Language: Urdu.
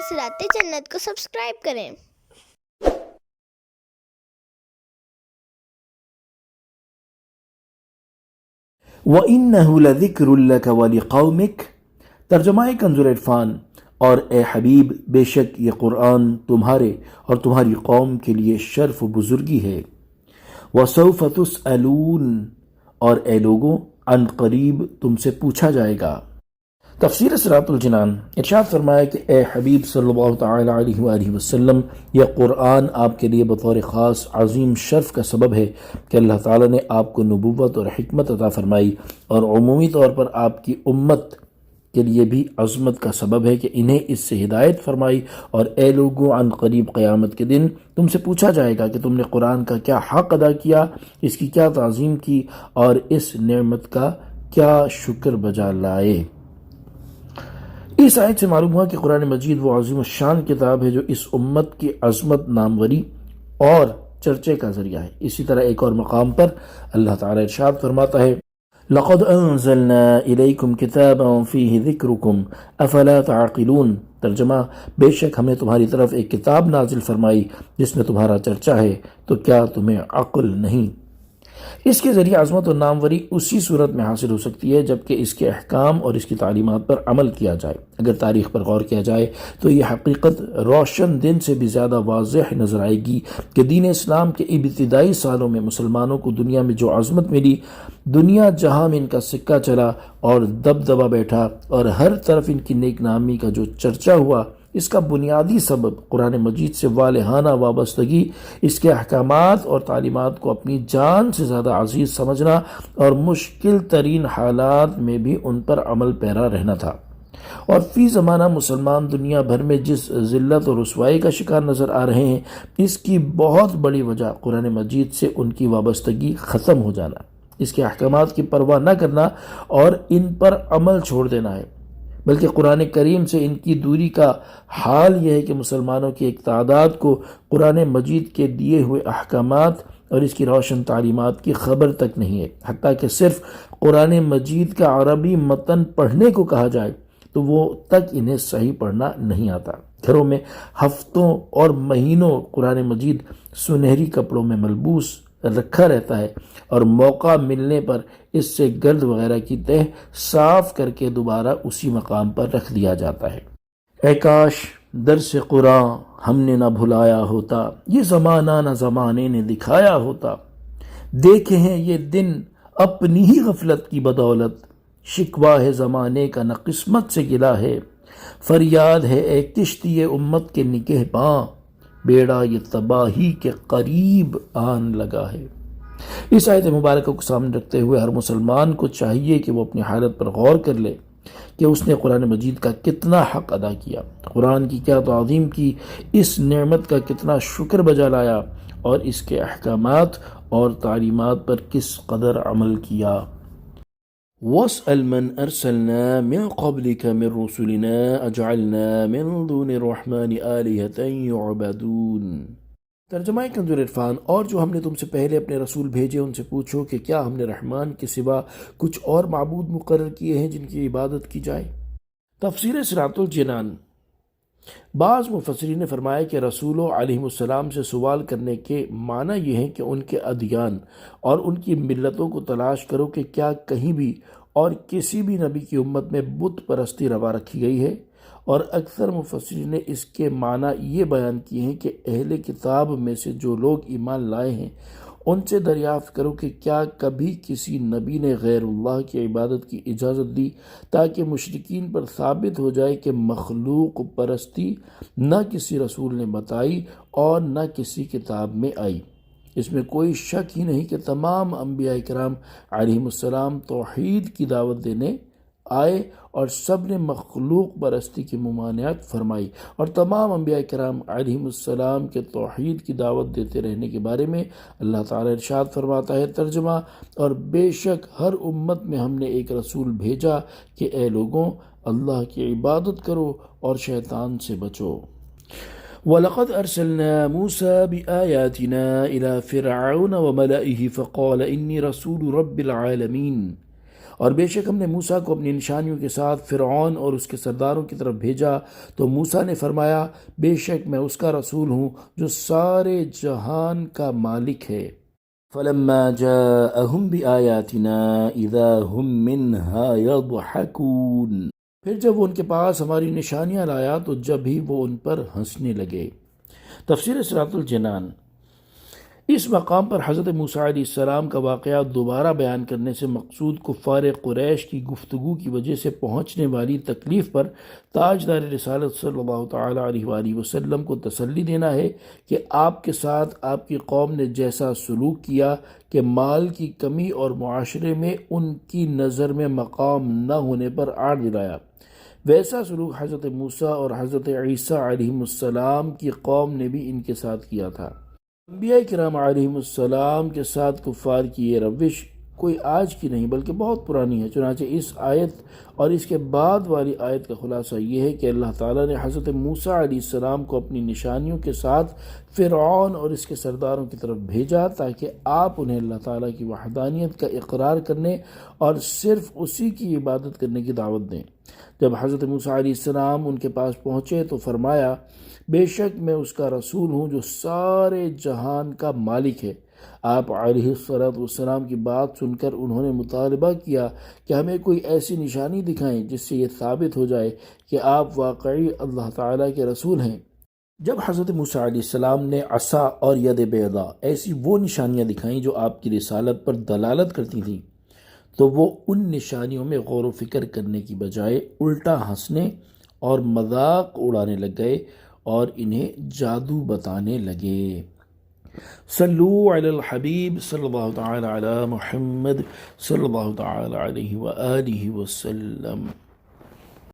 صراط جنت کو سبسکرائب کریں۔ وَإِنَّهُ لَذِكْرٌ لَكَ وَلِقَوْمِكَ ترجمہ کنز العرفان۔ اور اے حبیب، بے شک یہ قرآن تمہارے اور تمہاری قوم کے لیے شرف و بزرگی ہے۔ وَسَوْفَ تُسْأَلُونَ اور اے لوگوں، عن قریب تم سے پوچھا جائے گا۔ تفسیر صراط الجنان۔ ارشاد فرمایا کہ اے حبیب صلی اللہ تعالی علیہ وآلہ وسلم، یہ قرآن آپ کے لیے بطور خاص عظیم شرف کا سبب ہے کہ اللہ تعالیٰ نے آپ کو نبوت اور حکمت عطا فرمائی، اور عمومی طور پر آپ کی امت کے لیے بھی عظمت کا سبب ہے کہ انہیں اس سے ہدایت فرمائی۔ اور اے لوگوں، عن قریب قیامت کے دن تم سے پوچھا جائے گا کہ تم نے قرآن کا کیا حق ادا کیا، اس کی کیا تعظیم کی، اور اس نعمت کا کیا شکر بجا لائے۔ اس آیت سے معلوم ہوا کہ قرآن مجید وہ عظیم الشان کتاب ہے جو اس امت کی عظمت، ناموری اور چرچے کا ذریعہ ہے۔ اسی طرح ایک اور مقام پر اللہ تعالیٰ ارشاد فرماتا ہے، لَقَدْ أَنزَلْنَا إِلَيْكُمْ كِتَابًا فِيهِ ذِكْرُكُمْ أَفَلَا تَعْقِلُونَ ترجمہ، بے شک ہم نے تمہاری طرف ایک کتاب نازل فرمائی جس میں تمہارا چرچا ہے، تو کیا تمہیں عقل نہیں؟ اس کے ذریعے عظمت و ناموری اسی صورت میں حاصل ہو سکتی ہے جبکہ اس کے احکام اور اس کی تعلیمات پر عمل کیا جائے۔ اگر تاریخ پر غور کیا جائے تو یہ حقیقت روشن دن سے بھی زیادہ واضح نظر آئے گی کہ دین اسلام کے ابتدائی سالوں میں مسلمانوں کو دنیا میں جو عظمت ملی، دنیا جہاں میں ان کا سکہ چلا اور دبدبا بیٹھا، اور ہر طرف ان کی نیک نامی کا جو چرچا ہوا، اس کا بنیادی سبب قرآن مجید سے والہانہ وابستگی، اس کے احکامات اور تعلیمات کو اپنی جان سے زیادہ عزیز سمجھنا، اور مشکل ترین حالات میں بھی ان پر عمل پیرا رہنا تھا۔ اور فی زمانہ مسلمان دنیا بھر میں جس ذلت اور رسوائی کا شکار نظر آ رہے ہیں، اس کی بہت بڑی وجہ قرآن مجید سے ان کی وابستگی ختم ہو جانا، اس کے احکامات کی پرواہ نہ کرنا اور ان پر عمل چھوڑ دینا ہے۔ بلکہ قرآن کریم سے ان کی دوری کا حال یہ ہے کہ مسلمانوں کی ایک تعداد کو قرآن مجید کے دیے ہوئے احکامات اور اس کی روشن تعلیمات کی خبر تک نہیں ہے، حتیٰ کہ صرف قرآن مجید کا عربی متن پڑھنے کو کہا جائے تو وہ تک انہیں صحیح پڑھنا نہیں آتا۔ گھروں میں ہفتوں اور مہینوں قرآن مجید سنہری کپڑوں میں ملبوس رکھا رہتا ہے، اور موقع ملنے پر اس سے گرد وغیرہ کی تہ صاف کر کے دوبارہ اسی مقام پر رکھ دیا جاتا ہے۔ اے کاش درس قرآن ہم نے نہ بھلایا ہوتا، یہ زمانہ نہ زمانے نے دکھایا ہوتا۔ دیکھے ہیں یہ دن اپنی ہی غفلت کی بدولت، شکوہ ہے زمانے کا نہ قسمت سے گلا ہے۔ فریاد ہے اے کشتی امت کے نگہباں، بیڑا یہ تباہی کے قریب آن لگا ہے۔ اس آیت مبارکہ کو سامنے رکھتے ہوئے ہر مسلمان کو چاہیے کہ وہ اپنی حالت پر غور کر لے کہ اس نے قرآن مجید کا کتنا حق ادا کیا، قرآن کی کیا تعظیم کی، اس نعمت کا کتنا شکر بجا لایا، اور اس کے احکامات اور تعلیمات پر کس قدر عمل کیا۔ وَاسْأَلْ مَنْ أَرْسَلْنَا مِنْ قَبْلِكَ مِنْ رُسُلِنَا أَجْعَلْنَا مِنْ دُونِ الرَّحْمَنِ آلِهَةً يُعْبَدُونَ ترجمہ کنز العرفان۔ اور جو ہم نے تم سے پہلے اپنے رسول بھیجے ان سے پوچھو کہ کیا ہم نے رحمان کے سوا کچھ اور معبود مقرر کیے ہیں جن کی عبادت کی جائے۔ تفسیر صراط الجنان۔ بعض مفسرین نے فرمایا کہ رسولوں علیہ السلام سے سوال کرنے کے معنی یہ ہے کہ ان کے ادیان اور ان کی ملتوں کو تلاش کرو کہ کیا کہیں بھی اور کسی بھی نبی کی امت میں بت پرستی روا رکھی گئی ہے۔ اور اکثر مفسرین نے اس کے معنی یہ بیان کیے ہیں کہ اہل کتاب میں سے جو لوگ ایمان لائے ہیں ان سے دریافت کرو کہ کیا کبھی کسی نبی نے غیر اللہ کی عبادت کی اجازت دی، تاکہ مشرکین پر ثابت ہو جائے کہ مخلوق پرستی نہ کسی رسول نے بتائی اور نہ کسی کتاب میں آئی۔ اس میں کوئی شک ہی نہیں کہ تمام انبیاء کرام علیہم السلام توحید کی دعوت دینے آئے اور سب نے مخلوق پرستی کی ممانعت فرمائی، اور تمام انبیاء کرام علیہم السلام کے توحید کی دعوت دیتے رہنے کے بارے میں اللہ تعالیٰ ارشاد فرماتا ہے، ترجمہ، اور بے شک ہر امت میں ہم نے ایک رسول بھیجا کہ اے لوگوں، اللہ کی عبادت کرو اور شیطان سے بچو۔ وَلَقَدْ أَرْسَلْنَا مُوسَى بِآيَاتِنَا إِلَى فِرْعَوْنَ وَمَلَئِهِ فَقَالَ إِنِّي رَسُولُ رَبِّ الْعَالَمِينَ اور بے شک ہم نے موسیٰ کو اپنی نشانیوں کے ساتھ فرعون اور اس کے سرداروں کی طرف بھیجا تو موسیٰ نے فرمایا بے شک میں اس کا رسول ہوں جو سارے جہان کا مالک ہے۔ فلما جاءهم بآیاتنا اذا هم منها يضحكون، پھر جب وہ ان کے پاس ہماری نشانیاں لایا تو جب ہی وہ ان پر ہنسنے لگے۔ تفسیر صراط الجنان۔ اس مقام پر حضرت موسیٰ علیہ السلام کا واقعہ دوبارہ بیان کرنے سے مقصود کفار قریش کی گفتگو کی وجہ سے پہنچنے والی تکلیف پر تاجدار رسالت صلی اللہ تعالی علیہ وآلہ وسلم کو تسلی دینا ہے کہ آپ کے ساتھ آپ کی قوم نے جیسا سلوک کیا کہ مال کی کمی اور معاشرے میں ان کی نظر میں مقام نہ ہونے پر آڑ دلایا، ویسا سلوک حضرت موسیٰ اور حضرت عیسیٰ علیہ السلام کی قوم نے بھی ان کے ساتھ کیا تھا۔ انبیاء کرام علیہ السلام کے ساتھ کفار کی یہ روش کوئی آج کی نہیں بلکہ بہت پرانی ہے۔ چنانچہ اس آیت اور اس کے بعد والی آیت کا خلاصہ یہ ہے کہ اللہ تعالیٰ نے حضرت موسیٰ علیہ السلام کو اپنی نشانیوں کے ساتھ فرعون اور اس کے سرداروں کی طرف بھیجا تاکہ آپ انہیں اللہ تعالیٰ کی وحدانیت کا اقرار کرنے اور صرف اسی کی عبادت کرنے کی دعوت دیں۔ جب حضرت موسیٰ علیہ السلام ان کے پاس پہنچے تو فرمایا بے شک میں اس کا رسول ہوں جو سارے جہان کا مالک ہے۔ آپ علیہ السلام کی بات سن کر انہوں نے مطالبہ کیا کہ ہمیں کوئی ایسی نشانی دکھائیں جس سے یہ ثابت ہو جائے کہ آپ واقعی اللہ تعالیٰ کے رسول ہیں۔ جب حضرت موسیٰ علیہ السلام نے عصا اور ید بیضا ایسی وہ نشانیاں دکھائیں جو آپ کی رسالت پر دلالت کرتی تھیں تو وہ ان نشانیوں میں غور و فکر کرنے کی بجائے الٹا ہنسنے اور مذاق اڑانے لگ گئے اور انہیں جادو بتانے لگے۔ صلو علی الحبیب صلی اللہ تعالی علی محمد صلی اللہ تعالی علیہ وآلہ وسلم۔